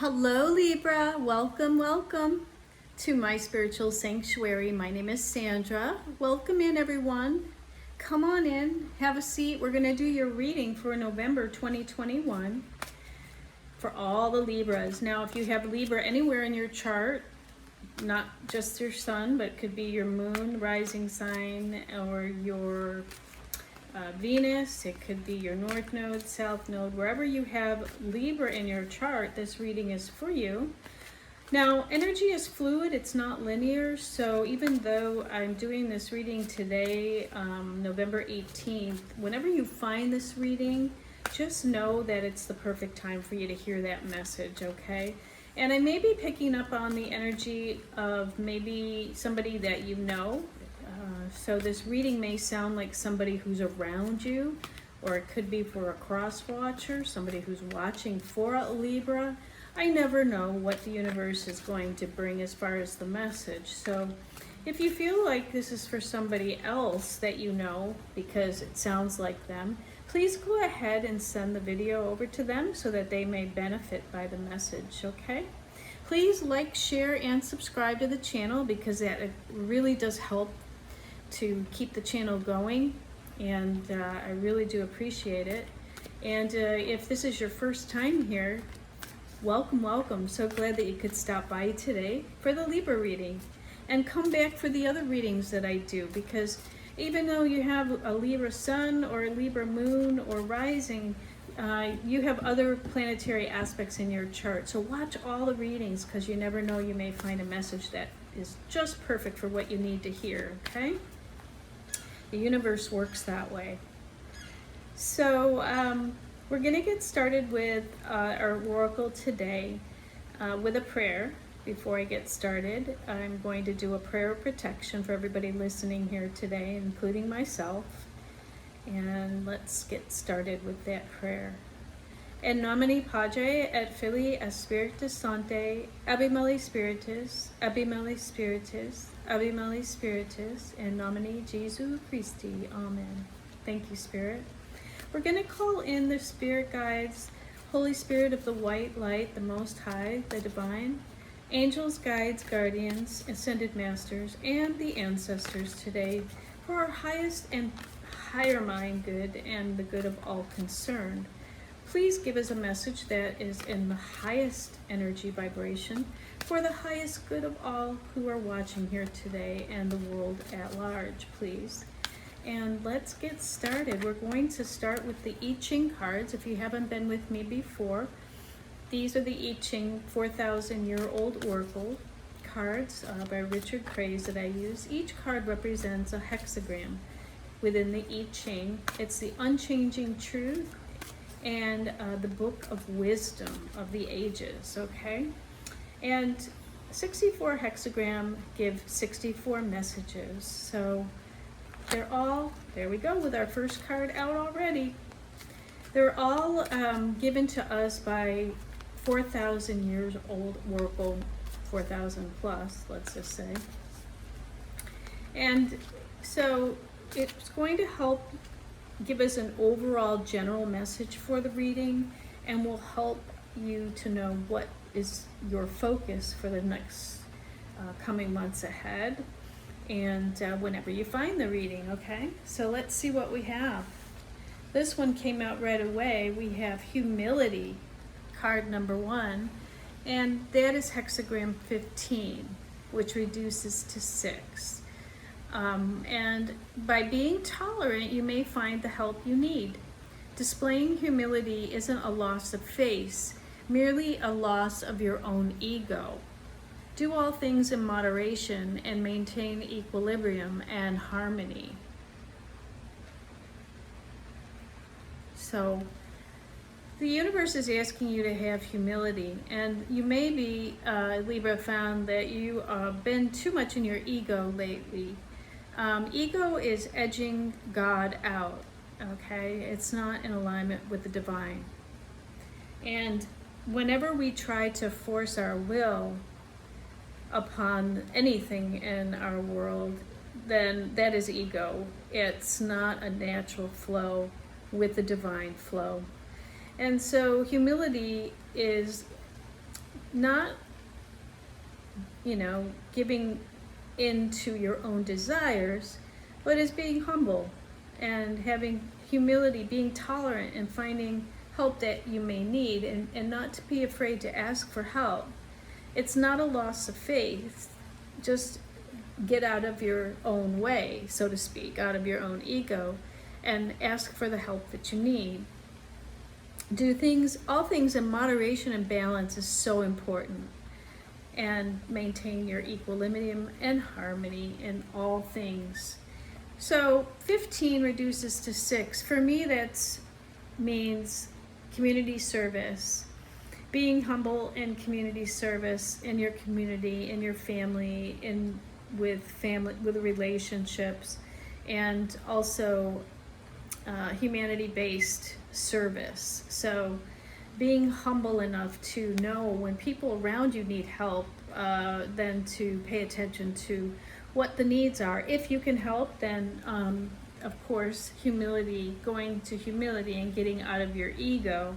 Hello Libra, welcome, welcome to my spiritual sanctuary. My name is Sandra. Welcome in everyone. Come on in, have a seat. We're going to do your reading for November 2021 for all the Libras. Now if you have Libra anywhere in your chart, not just your sun, but it could be your moon, rising sign, or your Venus, it could be your north node, south node, wherever you have Libra in your chart, this reading is for you. Now, energy is fluid, it's not linear, so even though I'm doing this reading today, November 18th, whenever you find this reading, just know that it's the perfect time for you to hear that message, okay? And I may be picking up on the energy of maybe somebody that you know. So this reading may sound like somebody who's around you, or it could be for a cross watcher, somebody who's watching for a Libra. I never know what the universe is going to bring as far as the message. So if you feel like this is for somebody else that you know, because it sounds like them, please go ahead and send the video over to them so that they may benefit by the message, okay? Please like, share, and subscribe to the channel because that really does help to keep the channel going, and I really do appreciate it. And if this is your first time here, welcome, welcome. So glad that you could stop by today for the Libra reading and come back for the other readings that I do, because even though you have a Libra sun or a Libra moon or rising, you have other planetary aspects in your chart. So watch all the readings because you never know, you may find a message that is just perfect for what you need to hear, okay? The universe works that way. So we're going to get started with our oracle today with a prayer. Before I get started, I'm going to do a prayer of protection for everybody listening here today, including myself. And let's get started with that prayer. En nomine Padre et Filii et Spiritus Sancti, Abimeli Spiritus, Abimeli Spiritus, Abimeli Spiritus, in nomine Jesu Christi. Amen. Thank you, Spirit. We're going to call in the Spirit guides, Holy Spirit of the White Light, the Most High, the Divine, angels, guides, guardians, ascended masters, and the ancestors today for our highest and higher mind good and the good of all concerned. Please give us a message that is in the highest energy vibration for the highest good of all who are watching here today and the world at large, please. And let's get started. We're going to start with the I Ching cards. If you haven't been with me before, these are the I Ching 4,000-year-old oracle cards by Richard Craze that I use. Each card represents a hexagram within the I Ching. It's the unchanging truth and the book of wisdom of the ages, okay? And 64 hexagram give 64 messages. So they're all, there we go with our first card out already. They're all given to us by 4,000 years old oracle, 4,000 plus, let's just say. And so it's going to help give us an overall general message for the reading, and will help you to know what is your focus for the next coming months ahead, and whenever you find the reading, okay? So let's see what we have. This one came out right away. We have humility, card number 1, and that is hexagram 15, which reduces to 6. And by being tolerant, you may find the help you need. Displaying humility isn't a loss of face, merely a loss of your own ego. Do all things in moderation and maintain equilibrium and harmony. So the universe is asking you to have humility, and you may be, Libra, found that you have been too much in your ego lately. Ego is edging God out, okay? It's not in alignment with the divine. And whenever we try to force our will upon anything in our world, then that is ego. It's not a natural flow with the divine flow. And so humility is not, giving into your own desires, but as being humble and having humility, being tolerant and finding help that you may need, and not to be afraid to ask for help. It's not a loss of faith. Just get out of your own way, so to speak, out of your own ego, and ask for the help that you need. All things in moderation and balance is so important. And maintain your equilibrium and harmony in all things. So 15 reduces to 6. For me, that means community service. Being humble in community service, in your community, in your family, with relationships, and also humanity-based service. So being humble enough to know when people around you need help, then to pay attention to what the needs are. If you can help, then of course going to humility and getting out of your ego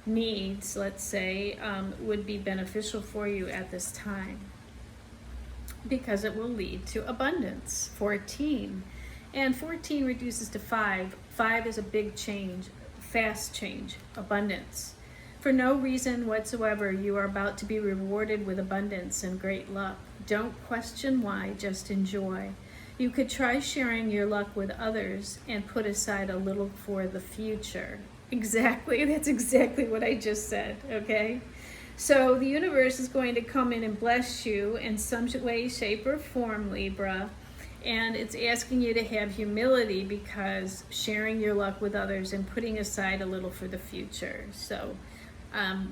needs, let's say, would be beneficial for you at this time, because it will lead to abundance. 14. And 14 reduces to 5. 5 is a big change, fast change, abundance. For no reason whatsoever, you are about to be rewarded with abundance and great luck. Don't question why, just enjoy. You could try sharing your luck with others and put aside a little for the future. Exactly, that's exactly what I just said, okay? So the universe is going to come in and bless you in some way, shape, or form, Libra. And it's asking you to have humility, because sharing your luck with others and putting aside a little for the future. So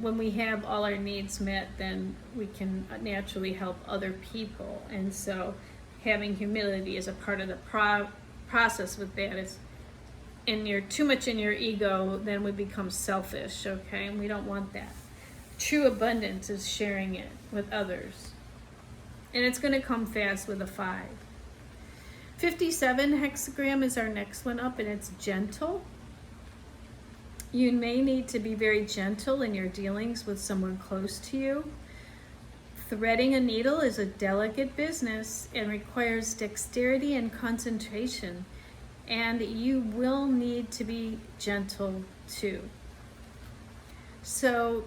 when we have all our needs met, then we can naturally help other people. And so having humility is a part of the process with that. Is you're too much in your ego, then we become selfish, okay? And we don't want that. True abundance is sharing it with others. And it's going to come fast with a 5. 57 hexagram is our next one up, and it's gentle. You may need to be very gentle in your dealings with someone close to you. Threading a needle is a delicate business and requires dexterity and concentration, and you will need to be gentle too. So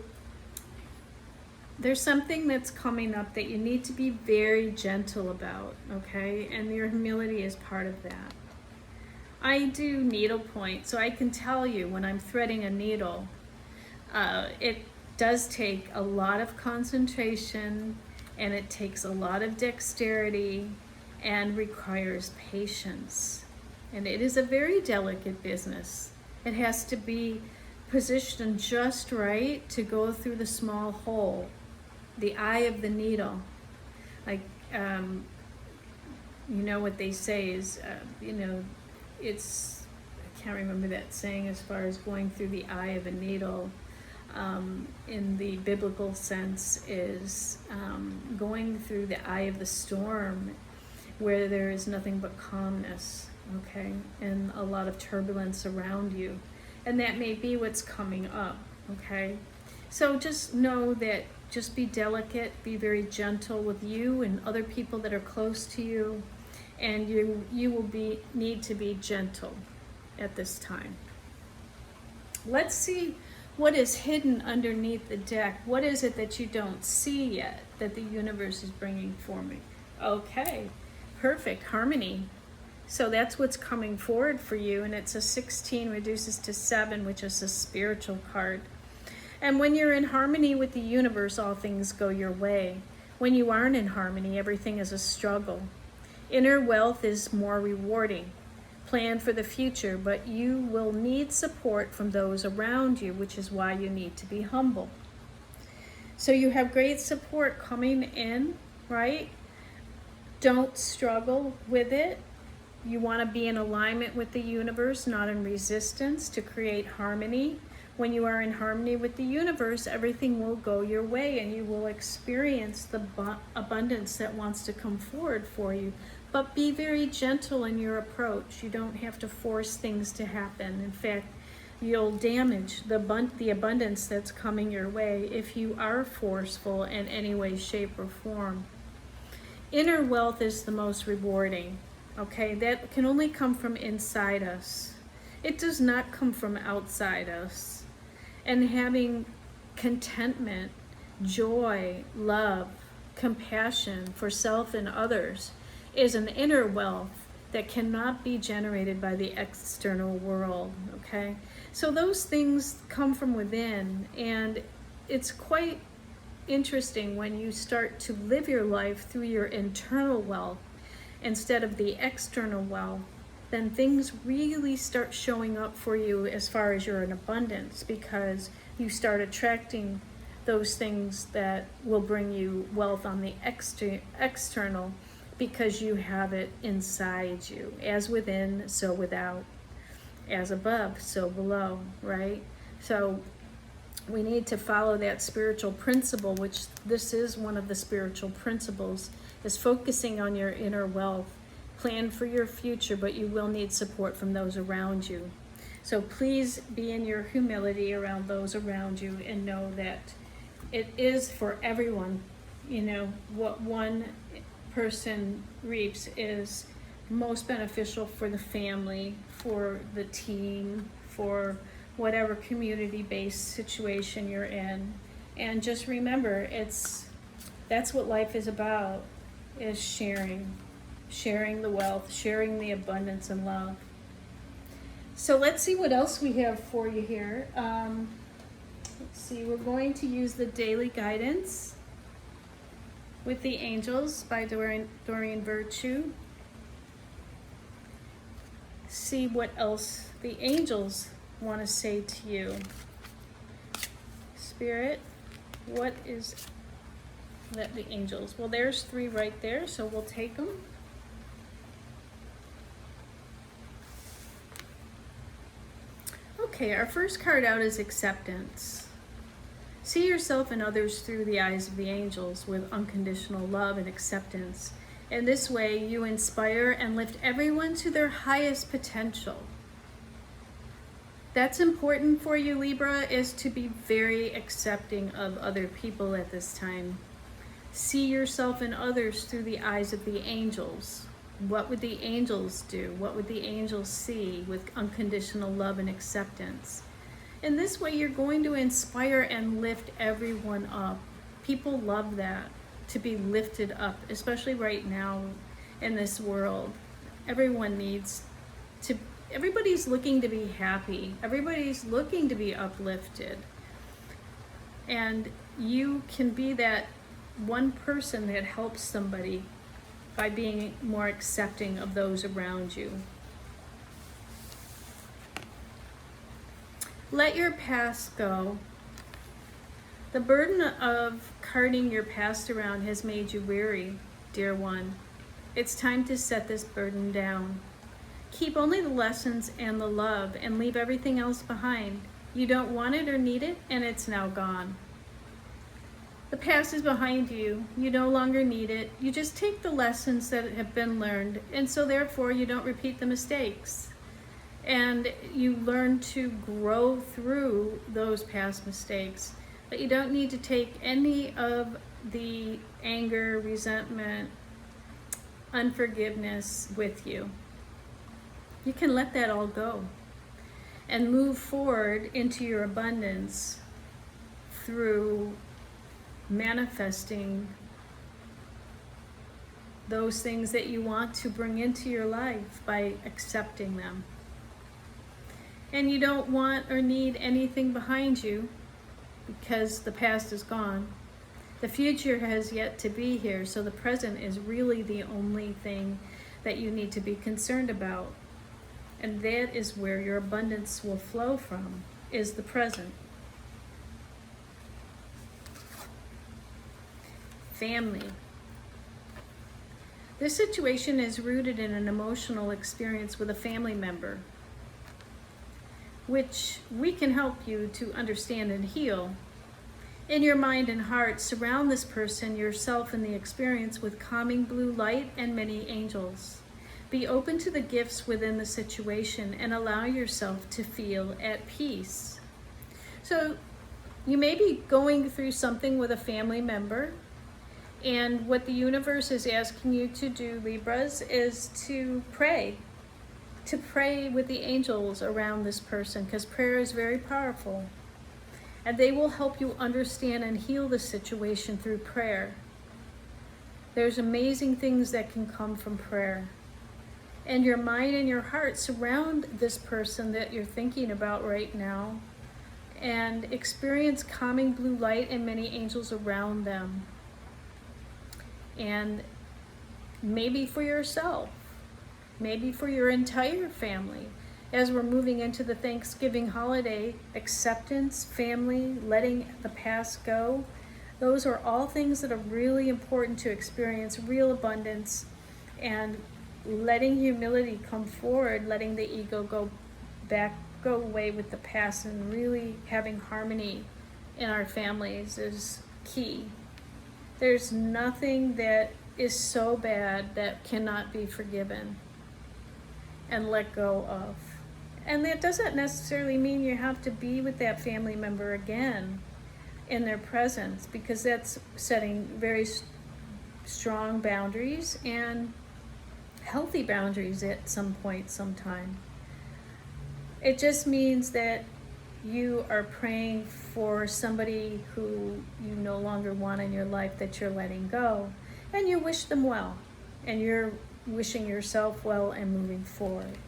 there's something that's coming up that you need to be very gentle about, okay? And your humility is part of that. I do needlepoint, so I can tell you when I'm threading a needle, it does take a lot of concentration, and it takes a lot of dexterity and requires patience. And it is a very delicate business. It has to be positioned just right to go through the small hole, the eye of the needle. Like, what they say is, it's, I can't remember that saying as far as going through the eye of a needle. In the biblical sense is going through the eye of the storm, where there is nothing but calmness, okay, and a lot of turbulence around you. And that may be what's coming up, okay? So just know that, just be delicate, be very gentle with you and other people that are close to you, and you will need to be gentle at this time. Let's see what is hidden underneath the deck. What is it that you don't see yet that the universe is bringing for me? Okay, perfect, harmony. So that's what's coming forward for you, and it's a 16 reduces to 7, which is a spiritual card. And when you're in harmony with the universe, all things go your way. When you aren't in harmony, everything is a struggle. Inner wealth is more rewarding. Plan for the future, but you will need support from those around you, which is why you need to be humble. So you have great support coming in, right? Don't struggle with it. You want to be in alignment with the universe, not in resistance, to create harmony. When you are in harmony with the universe, everything will go your way, and you will experience the abundance that wants to come forward for you. But be very gentle in your approach. You don't have to force things to happen. In fact, you'll damage the abundance that's coming your way if you are forceful in any way, shape, or form. Inner wealth is the most rewarding, okay? That can only come from inside us. It does not come from outside us. And having contentment, joy, love, compassion for self and others is an inner wealth that cannot be generated by the external world, okay? So those things come from within, and it's quite interesting when you start to live your life through your internal wealth instead of the external wealth. Then things really start showing up for you as far as you're in abundance, because you start attracting those things that will bring you wealth on the external, because you have it inside you. As within, so without. As above, so below, right? So we need to follow that spiritual principle, which this is one of the spiritual principles, is focusing on your inner wealth. Plan for your future, but you will need support from those around you. So please be in your humility around those around you and know that it is for everyone. You know, what one person reaps is most beneficial for the family, for the team, for whatever community-based situation you're in. And just remember, that's what life is about, is sharing the wealth, sharing the abundance and love. So let's see what else we have for you here. Let's see, we're going to use the daily guidance with the angels by Doreen Virtue. See what else the angels want to say to you. Spirit, what is that the angels? Well, there's 3 right there, so we'll take them. Okay, our first card out is acceptance. See yourself and others through the eyes of the angels with unconditional love and acceptance. In this way, you inspire and lift everyone to their highest potential. That's important for you, Libra, is to be very accepting of other people at this time. See yourself and others through the eyes of the angels. What would the angels do? What would the angels see with unconditional love and acceptance? In this way, you're going to inspire and lift everyone up. People love that, to be lifted up, especially right now in this world. Everybody's looking to be happy. Everybody's looking to be uplifted. And you can be that one person that helps somebody by being more accepting of those around you. Let your past go. The burden of carting your past around has made you weary, dear one. It's time to set this burden down. Keep only the lessons and the love and leave everything else behind. You don't want it or need it, and it's now gone. The past is behind you. You no longer need it. You just take the lessons that have been learned, and so therefore you don't repeat the mistakes. And you learn to grow through those past mistakes. But you don't need to take any of the anger, resentment, unforgiveness with you. You can let that all go and move forward into your abundance through manifesting those things that you want to bring into your life by accepting them. And you don't want or need anything behind you because the past is gone. The future has yet to be here, so the present is really the only thing that you need to be concerned about. And that is where your abundance will flow from, is the present. Family. This situation is rooted in an emotional experience with a family member, which we can help you to understand and heal. In your mind and heart, surround this person, yourself, and the experience with calming blue light and many angels. Be open to the gifts within the situation and allow yourself to feel at peace. So you may be going through something with a family member, and what the universe is asking you to do, Libras, is to pray with the angels around this person, because prayer is very powerful. And they will help you understand and heal the situation through prayer. There's amazing things that can come from prayer. And your mind and your heart surround this person that you're thinking about right now, and experience calming blue light and many angels around them. And maybe for yourself, maybe for your entire family. As we're moving into the Thanksgiving holiday, acceptance, family, letting the past go, those are all things that are really important to experience real abundance, and letting humility come forward, letting the ego go away with the past, and really having harmony in our families is key. There's nothing that is so bad that cannot be forgiven and let go of. And that doesn't necessarily mean you have to be with that family member again in their presence, because that's setting very strong boundaries and healthy boundaries at some point, sometime. It just means that you are praying for somebody who you no longer want in your life, that you're letting go, and you wish them well, and you're wishing yourself well and moving forward.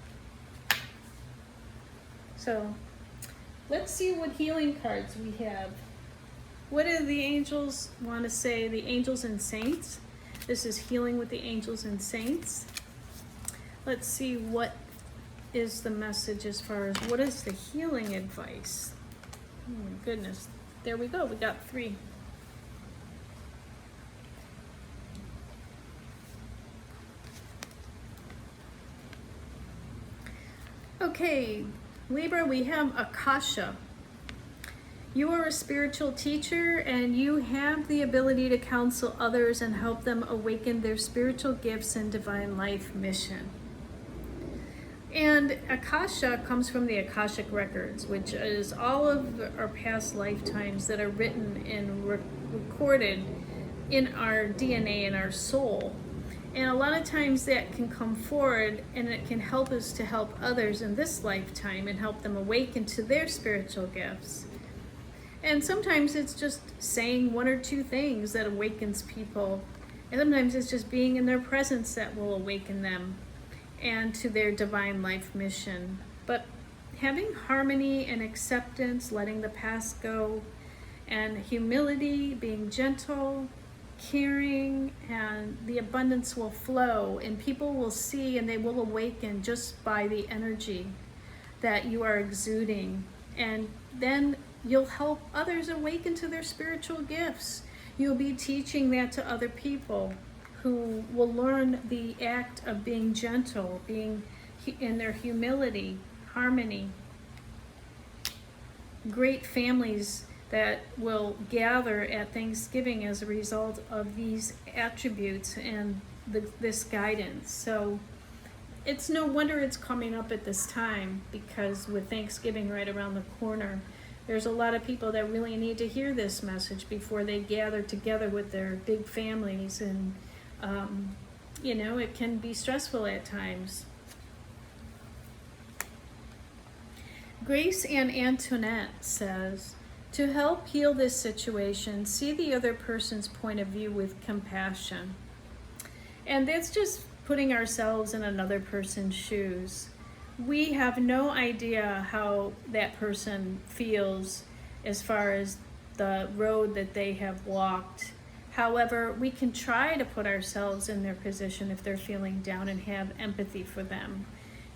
So let's see what healing cards we have. What do the angels want to say? The angels and saints. This is healing with the angels and saints. Let's see what is the message as far as what is the healing advice. Oh my goodness. There we go. We got 3. Okay, Libra, we have Akasha. You are a spiritual teacher, and you have the ability to counsel others and help them awaken their spiritual gifts and divine life mission. And Akasha comes from the Akashic records, which is all of our past lifetimes that are written and recorded in our DNA and our soul. And a lot of times that can come forward, and it can help us to help others in this lifetime and help them awaken to their spiritual gifts. And sometimes it's just saying 1 or 2 things that awakens people. And sometimes it's just being in their presence that will awaken them and to their divine life mission. But having harmony and acceptance, letting the past go, and humility, being gentle, caring, and the abundance will flow, and people will see and they will awaken just by the energy that you are exuding. And then you'll help others awaken to their spiritual gifts. You'll be teaching that to other people who will learn the act of being gentle, being in their humility, harmony. Great families that will gather at Thanksgiving as a result of these attributes and this guidance. So it's no wonder it's coming up at this time, because with Thanksgiving right around the corner, there's a lot of people that really need to hear this message before they gather together with their big families. And it can be stressful at times. Grace Ann Antoinette says, to help heal this situation, see the other person's point of view with compassion. And that's just putting ourselves in another person's shoes. We have no idea how that person feels as far as the road that they have walked. However, we can try to put ourselves in their position if they're feeling down, and have empathy for them,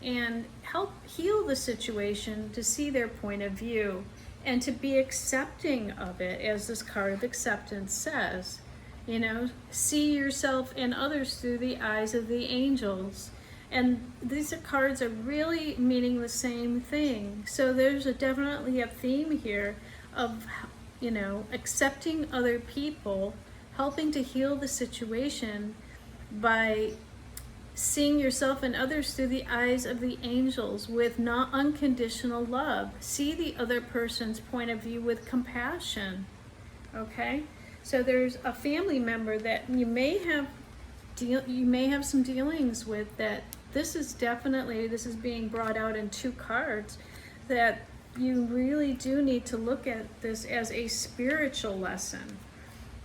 and help heal the situation to see their point of view and to be accepting of it, as this card of acceptance says. See yourself and others through the eyes of the angels. And these cards are really meaning the same thing. So there's definitely a theme here of, accepting other people, helping to heal the situation by seeing yourself and others through the eyes of the angels with not unconditional love. See the other person's point of view with compassion. Okay? So there's a family member that you may have some dealings with, that this is being brought out in 2 cards, that you really do need to look at this as a spiritual lesson.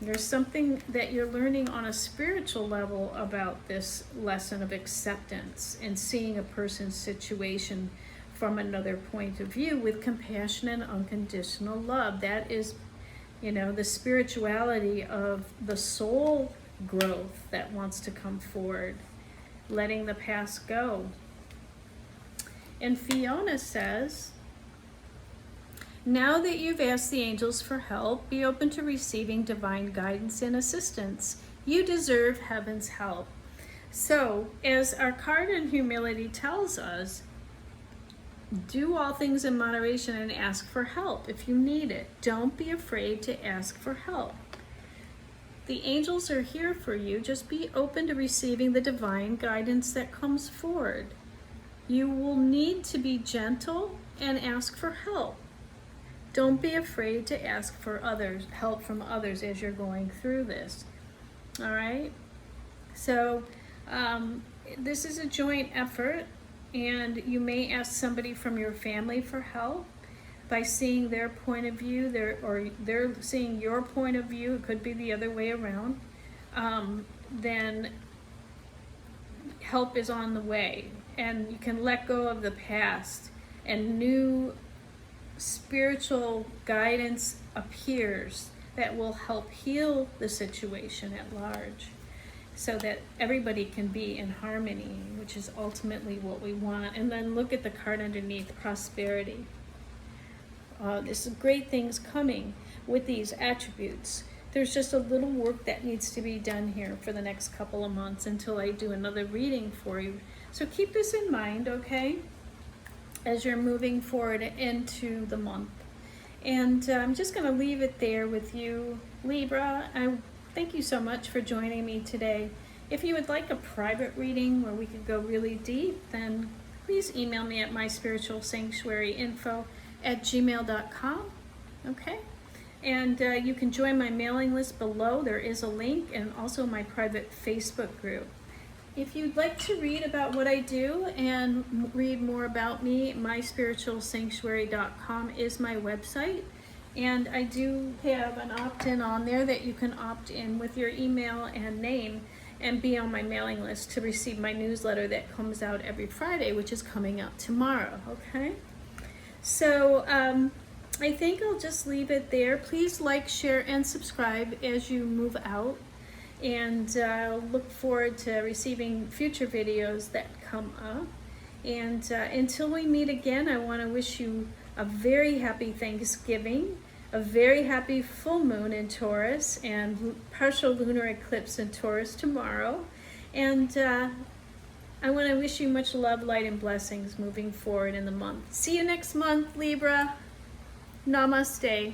There's something that you're learning on a spiritual level about this lesson of acceptance and seeing a person's situation from another point of view with compassion and unconditional love. That is, the spirituality of the soul growth that wants to come forward, letting the past go. And Fiona says, now that you've asked the angels for help, be open to receiving divine guidance and assistance. You deserve heaven's help. So, as our card in humility tells us, do all things in moderation and ask for help if you need it. Don't be afraid to ask for help. The angels are here for you. Just be open to receiving the divine guidance that comes forward. You will need to be gentle and ask for help. Don't be afraid to ask for help from others as you're going through this. All right? So this is a joint effort, and you may ask somebody from your family for help by seeing their point of view, they're seeing your point of view. It could be the other way around. Then help is on the way, and you can let go of the past, and new spiritual guidance appears that will help heal the situation at large, so that everybody can be in harmony, which is ultimately what we want. And then look at the card underneath, prosperity. There's some great things coming with these attributes. There's just a little work that needs to be done here for the next couple of months until I do another reading for you. So keep this in mind, okay, as you're moving forward into the month. And I'm just going to leave it there with you, Libra. I thank you so much for joining me today. If you would like a private reading where we could go really deep, then please email me at myspiritualsanctuaryinfo@gmail.com. Okay? And you can join my mailing list below. There is a link, and also my private Facebook group. If you'd like to read about what I do and read more about me, myspiritualsanctuary.com is my website. And I do have an opt-in on there that you can opt in with your email and name and be on my mailing list to receive my newsletter that comes out every Friday, which is coming out tomorrow, okay? So I think I'll just leave it there. Please like, share, and subscribe as you move out. And look forward to receiving future videos that come up. And until we meet again, I want to wish you a very happy Thanksgiving, a very happy full moon in Taurus, and partial lunar eclipse in Taurus tomorrow. And I want to wish you much love, light, and blessings moving forward in the month. See you next month, Libra. Namaste.